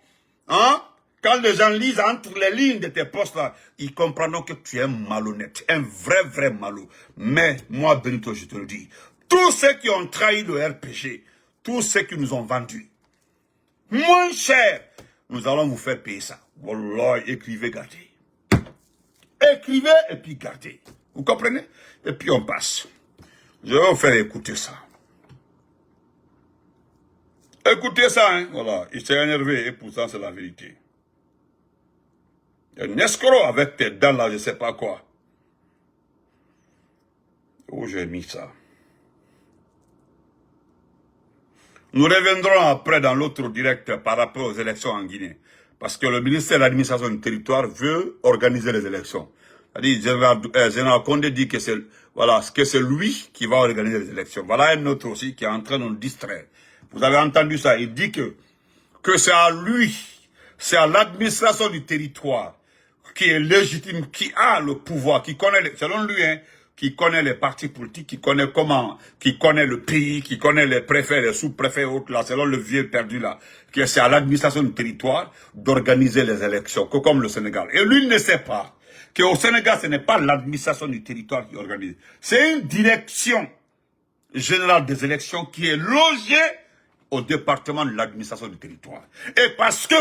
Hein? Quand les gens lisent entre les lignes de tes posts là, ils comprendront que tu es malhonnête. Un vrai malou. Mais moi, Benito, je te le dis. Tous ceux qui ont trahi le RPG, tous ceux qui nous ont vendus, moins cher, nous allons vous faire payer ça. Wallah, écrivez, gardez. Écrivez et puis gardez. Vous comprenez? Et puis on passe. Je vais vous faire écouter ça. Écoutez ça, hein. Voilà. Il s'est énervé et pourtant c'est la vérité. Un escroc avec tes dents là, je ne sais pas quoi. Où j'ai mis ça? Nous reviendrons après dans l'autre direct par rapport aux élections en Guinée. Parce que le ministère de l'administration du territoire veut organiser les élections. C'est-à-dire, Général Condé dit que c'est lui qui va organiser les élections. Voilà un autre aussi qui est en train de nous distraire. Vous avez entendu ça, il dit que c'est à lui C'est à l'administration du territoire qui est légitime, qui a le pouvoir, qui connaît, selon lui, hein, qui connaît les partis politiques, qui connaît qui connaît le pays, qui connaît les préfets, les sous-préfets, autres là, selon le vieux perdu là, c'est à l'administration du territoire d'organiser les élections, comme le Sénégal. Et lui ne sait pas qu'au Sénégal, ce n'est pas l'administration du territoire qui organise. C'est une direction générale des élections qui est logée au département de l'administration du territoire. Et parce que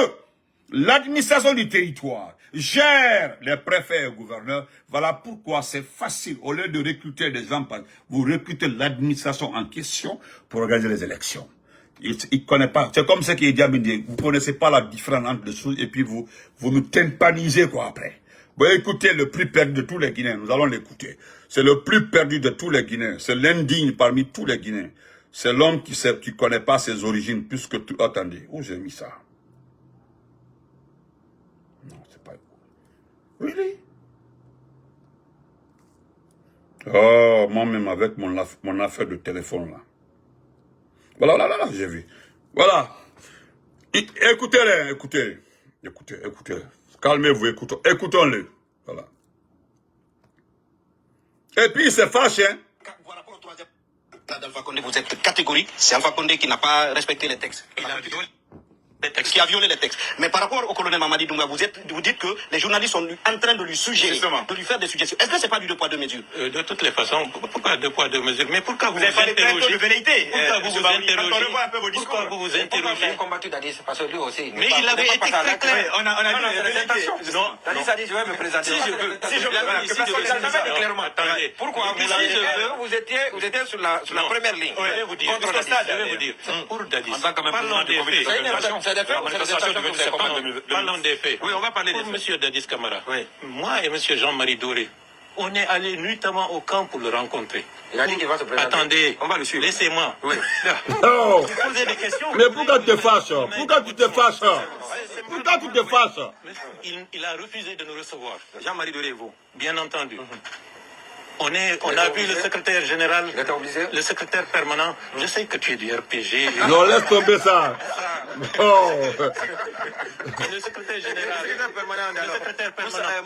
l'administration du territoire gère les préfets et gouverneurs, voilà pourquoi c'est facile. Au lieu de recruter des gens, vous recrutez l'administration en question pour organiser les élections. Il ne connaît pas. C'est comme ce qui est dit à Midi. Vous ne connaissez pas la différence entre les choses et puis vous nous tympanisez quoi après. Vous écoutez le plus perdu de tous les Guinéens. Nous allons l'écouter. C'est le plus perdu de tous les Guinéens. C'est l'indigne parmi tous les Guinéens. C'est l'homme qui ne connaît pas ses origines plus que tout. Attendez, où j'ai mis ça? Non, c'est pas... Really? Oh, moi-même avec mon affaire de téléphone là. Voilà, là, j'ai vu. Voilà. Écoutez-les, écoutez. Calmez-vous, écoutons-les. Voilà. Et puis, c'est fâché, hein. Voilà pour le troisième cas d'Alpha Condé, vous êtes catégorique. C'est Alpha Condé qui n'a pas respecté les textes. Qui a violé les textes. Mais par rapport au colonel Mamadi Doumbouya, vous dites que les journalistes sont en train de lui suggérer, de lui faire des suggestions. Est-ce que c'est pas du deux poids deux mesures? De toutes les façons, pourquoi deux poids deux mesures? Mais pourquoi vous vous interrogez de velléité? Pourquoi vous vous interrogez? Pourquoi vous vous interrogez? Pourquoi vous avez combattu Dadis? Parce que lui aussi. Mais il avait été très clair. On a dit des intentions. Non. Dadis a dit, je vais me présenter. Si je veux, clairement. Pourquoi? Si je veux, vous étiez sur la première ligne. Je vais vous dire. Je vais vous dire. Pour Dadis. Parlons des faits. Parlons des faits. Oui, on va parler des faits. Pour M. Dadis Camara, oui. Moi et M. Jean-Marie Doré, on est allé nuitamment au camp pour le rencontrer. Il a dit qu'il va se présenter. Attendez, on va le suivre. Laissez-moi. Oui. Oh. Poser des questions. Mais pourquoi tu te fâches? Pourquoi tu te fâches? Pourquoi tu te fâches? Il a refusé de nous recevoir. Jean-Marie Doré et vous? Bien entendu. On a vu le secrétaire général, le secrétaire permanent. Je sais que tu es du RPG. Non, laisse tomber ça. Oh. Le secrétaire général, le secrétaire permanent,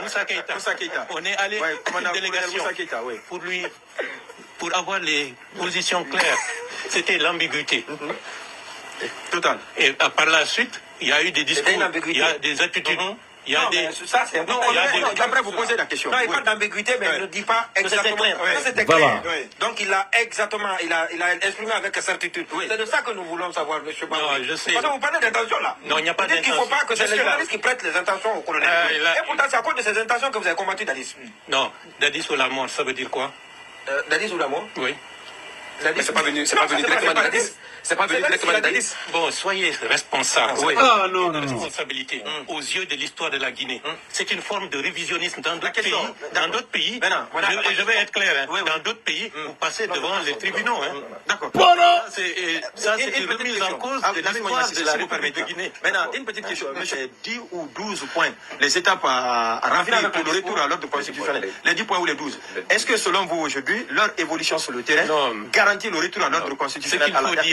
Moussa Keïta. On est allé une délégation pour avoir les positions claires. C'était l'ambiguïté. Total. Et par la suite, il y a eu des discours, il y a des attitudes. Il y a des... Ça, c'est important. J'aimerais vous poser la question. Non, il parle d'ambiguïté, mais il ne dit pas exactement. C'était clair. Donc, il a exprimé avec certitude. C'est de ça que nous voulons savoir, M. Barou. Non, je sais. Parce que vous parlez d'intention, là. Non, il n'y a pas d'intention. Il ne faut pas que c'est les journalistes qui prêtent les intentions au colonel. Et pourtant, c'est à cause de ces intentions que vous avez combattu Dadis. Non, Dadis ou la mort, ça veut dire quoi? Dadis ou la mort? Oui. Mais c'est pas venu directement de Dadis. C'est pas venu directement de Dadis. Bon, soyez responsable. Ah non. Responsabilité aux yeux de l'histoire de la Guinée. C'est une forme de révisionnisme dans d'autres pays. Dans d'autres pays, je vais être clair, dans d'autres pays, vous passez devant les tribunaux. D'accord. Ça, c'est une remise en cause de l'histoire de la République de Guinée. Maintenant, une petite question. Monsieur, 10 ou 12 points, les étapes à remplir pour le retour à l'ordre constitutionnel. Les 10 points ou les 12. Est-ce que selon vous, aujourd'hui, leur évolution sur le terrain garantit le retour à l'ordre constitutionnel à la date?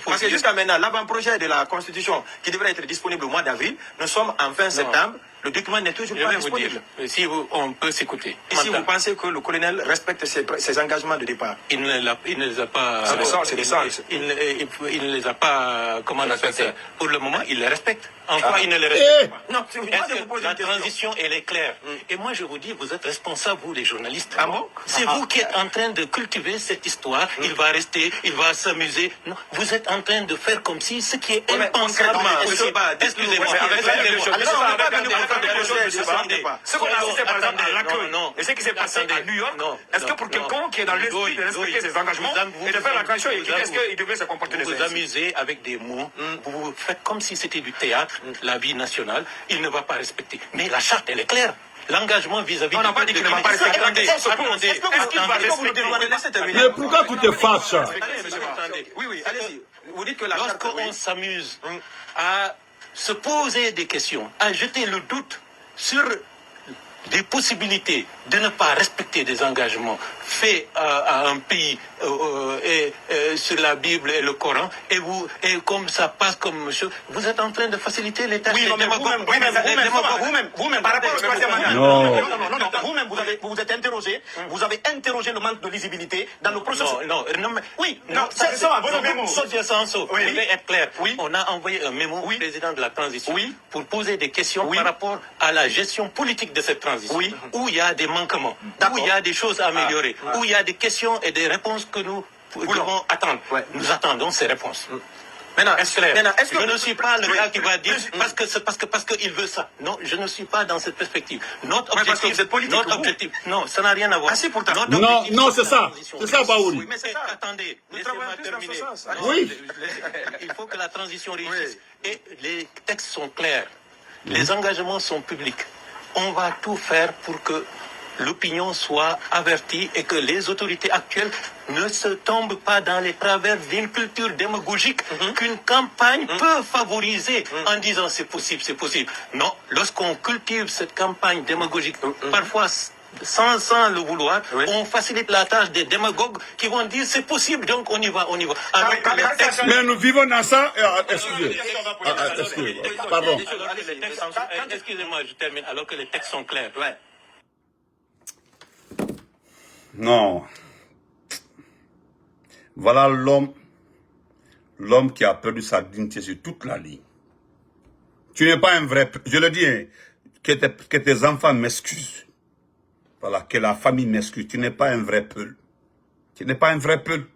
Parce que jusqu'à maintenant, l'avant-projet de la Constitution qui devrait être disponible au mois d'avril, nous sommes en fin septembre, le document n'est toujours pas disponible. Si on peut s'écouter. Et si vous pensez que le colonel respecte ses engagements de départ? Il ne les a pas... C'est le sens. Il ne les a pas... Comment on appelle ça? Pour le moment, il les respecte. En quoi il ne les respecte pas? Non, la transition, elle est claire. Et moi, je vous dis, vous êtes responsables, vous les journalistes. C'est vous qui êtes en train de cultiver cette histoire. Il va rester, il va s'amuser. Non, vous êtes en train de faire comme si ce qui est impensable... Excusez-moi. Ce qu'on a assisté par exemple à l'accueil et ce qui s'est passé à New York, est-ce que pour quelqu'un qui est dans l'esprit de respecter ses engagements et de faire la transition, est-ce qu'il devait se comporter de vous vous amusez avec des mots, vous faites comme si c'était du théâtre, la vie nationale, il ne va pas respecter. Mais la charte, elle est claire. L'engagement vis-à-vis... On n'a pas dit qu'il ne va pas respecter. Mais pourquoi tu te fâches? Oui, allez-y. Vous dites que la charte... Lorsqu'on s'amuse à se poser des questions, à jeter le doute sur des possibilités de ne pas respecter des engagements faits à un pays sur la Bible et le Coran, et comme ça passe comme monsieur, vous êtes en train de faciliter les tâches. Oui, mais vous-même, par rapport au troisième mandat. Non. Non, vous-même, vous êtes interrogé, vous avez interrogé le manque de lisibilité dans le processus. Non, mais, oui, non, c'est ça, votre mémo. Je vais être clair. Oui. On a envoyé un mémo au président de la transition pour poser des questions par rapport à la gestion politique de cette transition. Oui. Où il y a des manquements, où il y a des choses à améliorer, où il y a des questions et des réponses que nous devons attendre. Ouais. Nous attendons ces réponses. Maintenant, je ne suis pas le gars qui va dire parce qu'il veut ça. Non, je ne suis pas dans cette perspective. Notre objectif, parce que vous êtes politique, non, ça n'a rien à voir. Ah si, pourtant. Non, c'est ça. C'est ça, Baouri. Oui, mais c'est ça. Attendez, laissez-moi terminer. Oui. Il faut que la transition réussisse. Et les textes sont clairs. Les engagements sont publics. On va tout faire pour que l'opinion soit avertie et que les autorités actuelles ne se tombent pas dans les travers d'une culture démagogique qu'une campagne peut favoriser en disant c'est possible, c'est possible. Non, lorsqu'on cultive cette campagne démagogique, parfois sans le vouloir, on facilite la tâche des démagogues qui vont dire c'est possible, donc on y va. Alors que les textes... Mais nous vivons dans ça. Excusez. Pardon. Excusez-moi, je termine. Alors que les textes sont clairs. Non. Voilà l'homme qui a perdu sa dignité sur toute la ligne. Tu n'es pas un vrai... Je le dis, hein, que tes enfants m'excusent. Voilà, que la famille m'excuse. Tu n'es pas un vrai peul. Tu n'es pas un vrai peul.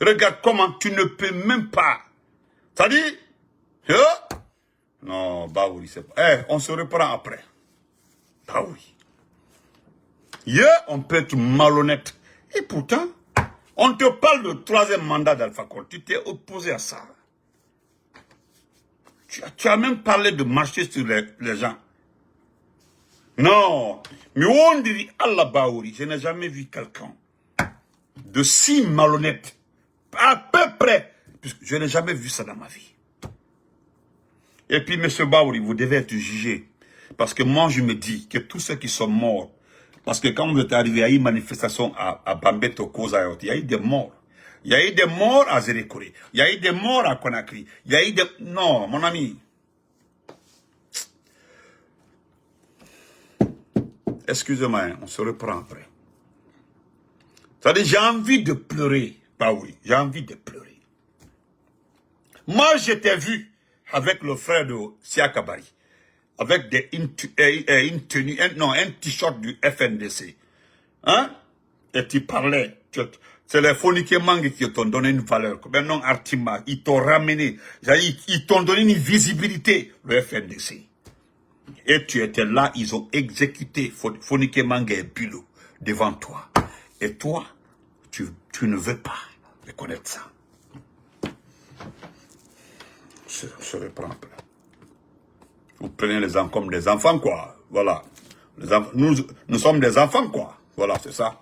Regarde comment tu ne peux même pas. Ça dit? Non, bah oui, c'est pas... on se reprend après. Bah oui. On peut être malhonnête. Et pourtant, on te parle de troisième mandat d'Alpha Condé. Tu t'es opposé à ça. Tu as même parlé de marcher sur les gens. Non. Mais on dit Allah Baouri, je n'ai jamais vu quelqu'un de si malhonnête. À peu près. Je n'ai jamais vu ça dans ma vie. Et puis, M. Baouri, vous devez être jugé. Parce que moi, je me dis que tous ceux qui sont morts, parce que quand vous êtes arrivé à une manifestation à Bambeto, Koza, il y a eu des morts. Il y a eu des morts à Zérékoré. Il y a eu des morts à Conakry. Il y a eu des... Non, mon ami. Excusez-moi, on se reprend après. C'est-à-dire, j'ai envie de pleurer. Bah oui, j'ai envie de pleurer. Moi, j'étais vu avec le frère de Siakabari. Avec une tenue, un t-shirt du FNDC. Hein? Et tu parlais. C'est les phoniqués mangues qui t'ont donné une valeur. Comme un nom Artima. Ils t'ont ramené. Ils t'ont donné une visibilité. Le FNDC. Et tu étais là. Ils ont exécuté phoniqués mangues et Bilo devant toi. Et toi, tu ne veux pas reconnaître ça. On se reprend après. Vous prenez les enfants comme des enfants, quoi. Voilà. Les enfants, nous sommes des enfants, quoi. Voilà, c'est ça.